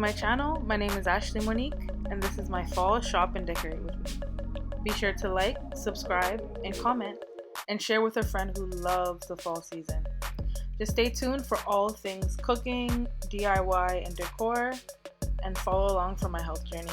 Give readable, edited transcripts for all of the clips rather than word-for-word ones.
my channel. My name is Ashley Monique, and this is my fall shop and decorate with me. Be sure to like, subscribe, and comment, and share with a friend who loves the fall season. Just stay tuned for all things cooking, DIY, and decor, and follow along for my health journey.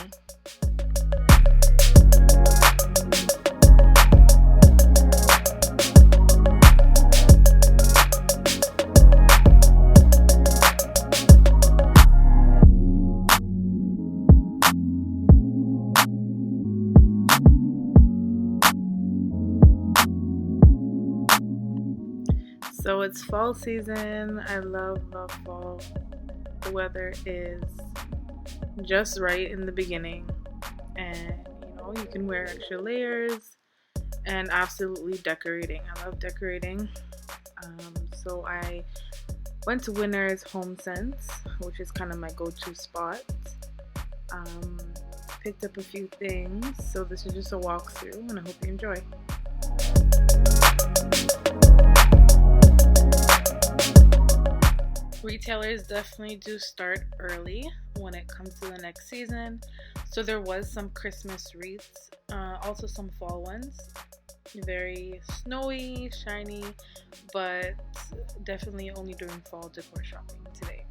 So it's fall season. I love fall. The weather is just right in the beginning, and you can wear extra layers and absolutely decorating. I love decorating. So I went to Winners Home Sense, which is kind of my go-to spot. Picked up a few things, so this is just a walkthrough, and I hope you enjoy. Retailers definitely do start early when it comes to the next season. So there was some Christmas wreaths, also some fall ones. Very snowy, shiny, but definitely only doing fall decor shopping today.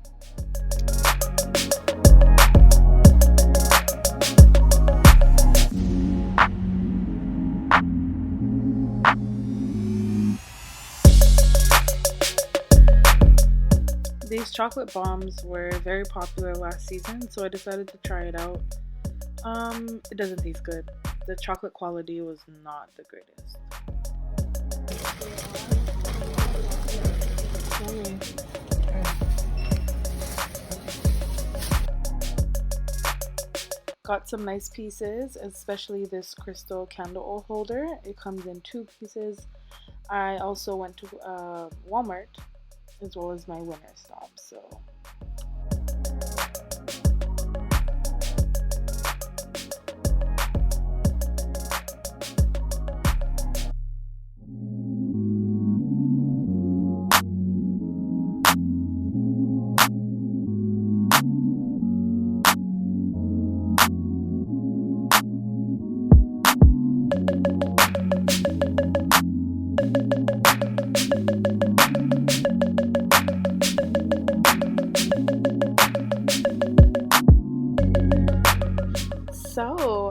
These chocolate bombs were very popular last season, so I decided to try it out. It doesn't taste good. The chocolate quality was not the greatest. Got some nice pieces, especially this crystal candle holder. It comes in 2 pieces. I also went to Walmart as well as my winter stop. So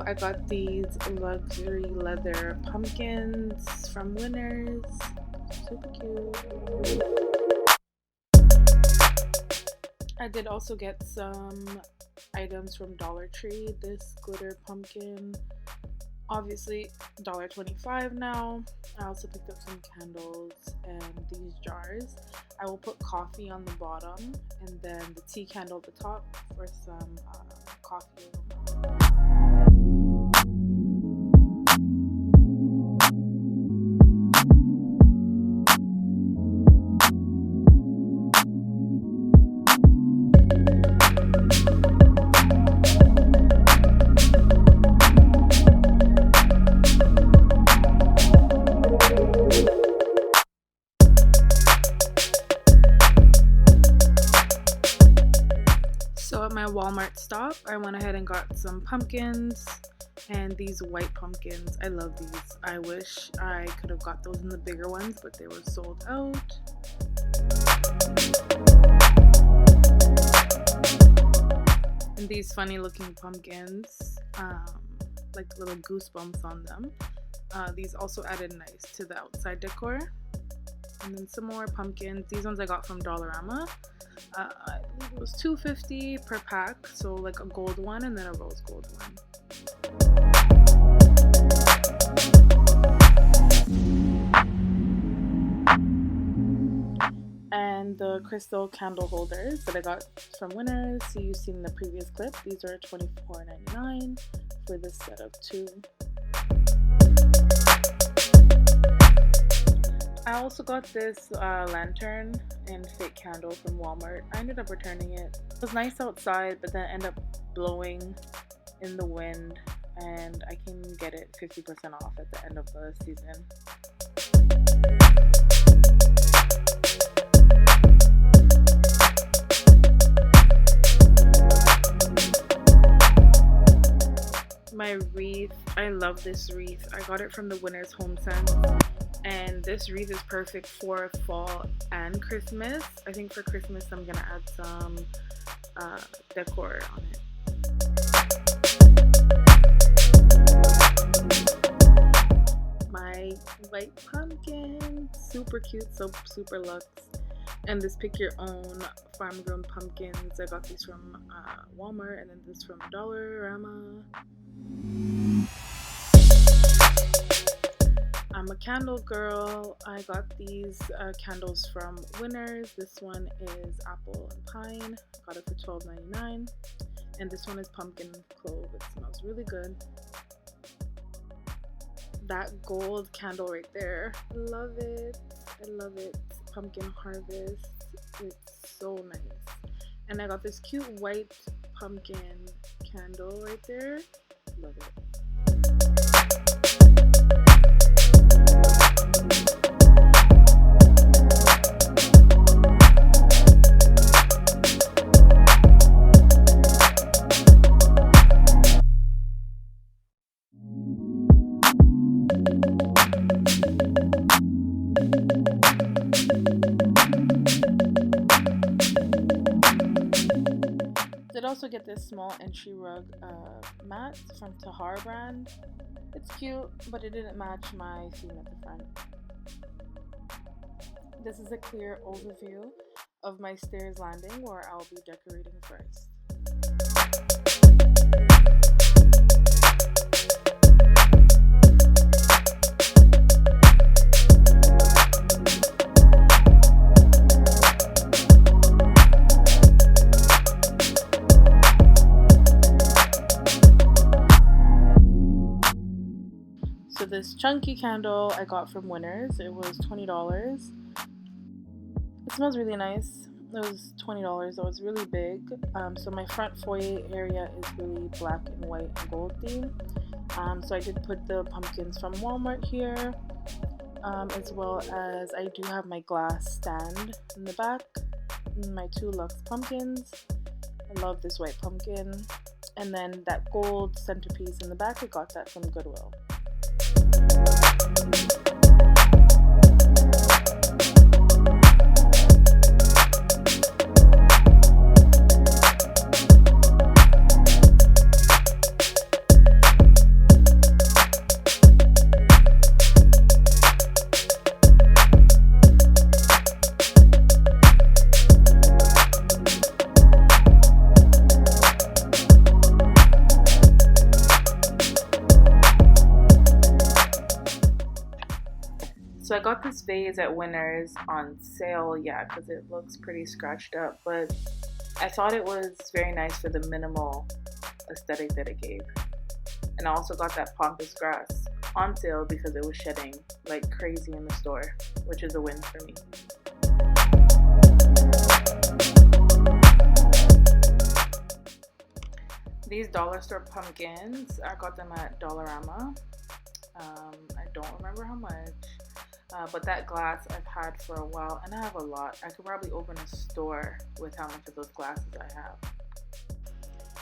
I got these luxury leather pumpkins from Winners. Super cute. I did also get some items from Dollar Tree. This glitter pumpkin, obviously $1.25 now. I also picked up some candles and these jars. I will put coffee on the bottom and then the tea candle at the top for some coffee. So at my Walmart stop, I went ahead and got some pumpkins and these white pumpkins. I love these. I wish I could have got those in the bigger ones, but they were sold out. And these funny looking pumpkins, like little goosebumps on them. These also added nice to the outside decor. And then some more pumpkins. These ones I got from Dollarama. I believe it was $2.50 per pack, so like a gold one and then a rose gold one. And the crystal candle holders that I got from Winners. So you've seen the previous clip. These are $24.99 for this set of 2. I also got this lantern and fake candle from Walmart. I ended up returning it. It was nice outside, but then it ended up blowing in the wind, and I can get it 50% off at the end of the season. My wreath, I love this wreath. I got it from the Winners Home Sense, and this wreath is perfect for fall and Christmas. I think for Christmas I'm gonna add some decor on it. My white pumpkin, super cute, so super luxe. And this pick your own farm grown pumpkins. I got these from Walmart, and then this from Dollarama. I'm a candle girl. I got these candles from Winners. This one is apple and pine. Got it for $12.99. And this one is pumpkin clove. It smells really good. That gold candle right there, love it. I love it. Pumpkin harvest. It's so nice. And I got this cute white pumpkin candle right there. Love it. Did also get this small entry rug mat from Tahar brand. It's cute, but it didn't match my theme at the front. This is a clear overview of my stairs landing where I'll be decorating first. So this chunky candle I got from Winners. It was $20. It smells really nice. It was $20, so it's really big. So my front foyer area is really black and white and gold theme. So I did put the pumpkins from Walmart here, as well as I do have my glass stand in the back. My 2 luxe pumpkins. I love this white pumpkin. And then that gold centerpiece in the back, I got that from Goodwill. So I got this vase at Winners on sale, because it looks pretty scratched up, but I thought it was very nice for the minimal aesthetic that it gave. And I also got that pampas grass on sale because it was shedding like crazy in the store, which is a win for me. These dollar store pumpkins, I got them at Dollarama. I don't remember how much. But that glass I've had for a while, and I have a lot. I could probably open a store with how much of those glasses I have.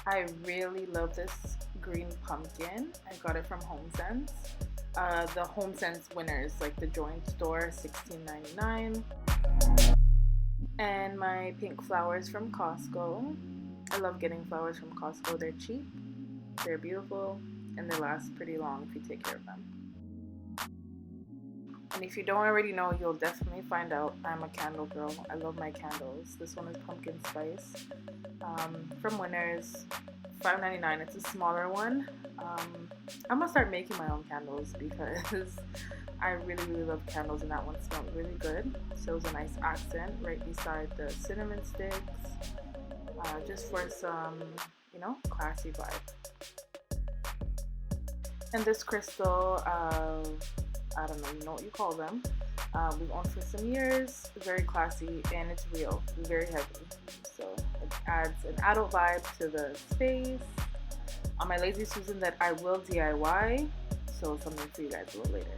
I really love this green pumpkin. I got it from Home Sense. The Home Sense Winners, like the joint store, $16.99. And my pink flowers from Costco. I love getting flowers from Costco. They're cheap, they're beautiful, and they last pretty long if you take care of them. And if you don't already know, you'll definitely find out I'm a candle girl. I love my candles. This one is pumpkin spice from Winners, $5.99. It's a smaller one. I'm gonna start making my own candles because I really love candles, and that one smelled really good. So it was a nice accent right beside the cinnamon sticks, just for some, classy vibe. And this crystal, I don't know, you know what you call them. We've owned for some years. Very classy, and it's real. It's very heavy, so it adds an adult vibe to the space. On my Lazy Susan that I will DIY, so something for you guys a little later.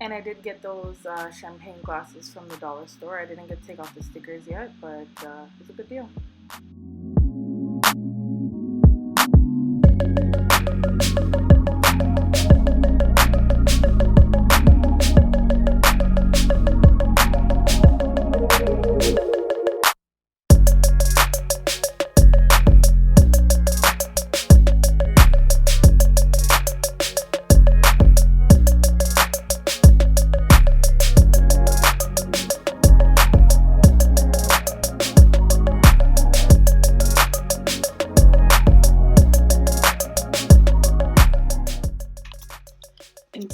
And I did get those champagne glasses from the dollar store. I didn't get to take off the stickers yet, but it was a good deal.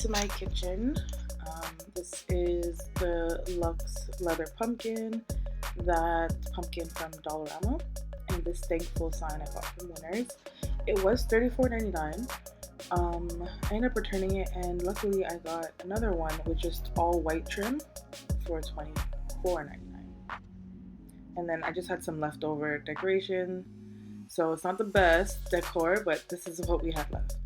into my kitchen. This is the Luxe Leather Pumpkin, that pumpkin from Dollarama, and this thankful sign I got from Winners. It was $34.99. I ended up returning it, and luckily I got another one with just all white trim for $24.99. And then I just had some leftover decoration, so it's not the best decor, but this is what we had left.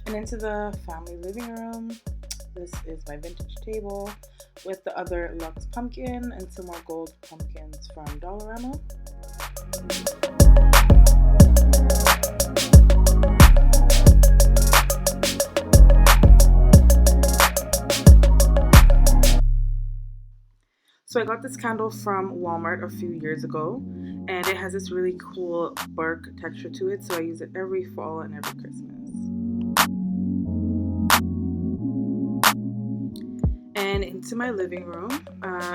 And into the family living room. This is my vintage table with the other Luxe pumpkin and some more gold pumpkins from Dollarama. So I got this candle from Walmart a few years ago, and it has this really cool bark texture to it, so I use it every fall and every Christmas. And into my living room.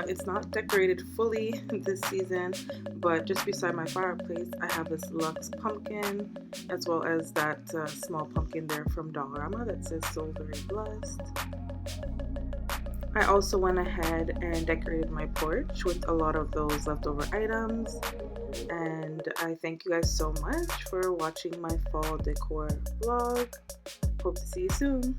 It's not decorated fully this season, but just beside my fireplace I have this Luxe pumpkin, as well as that small pumpkin there from Dollarama that says "So Very Blessed." I also went ahead and decorated my porch with a lot of those leftover items, and I thank you guys so much for watching my fall decor vlog. Hope to see you soon.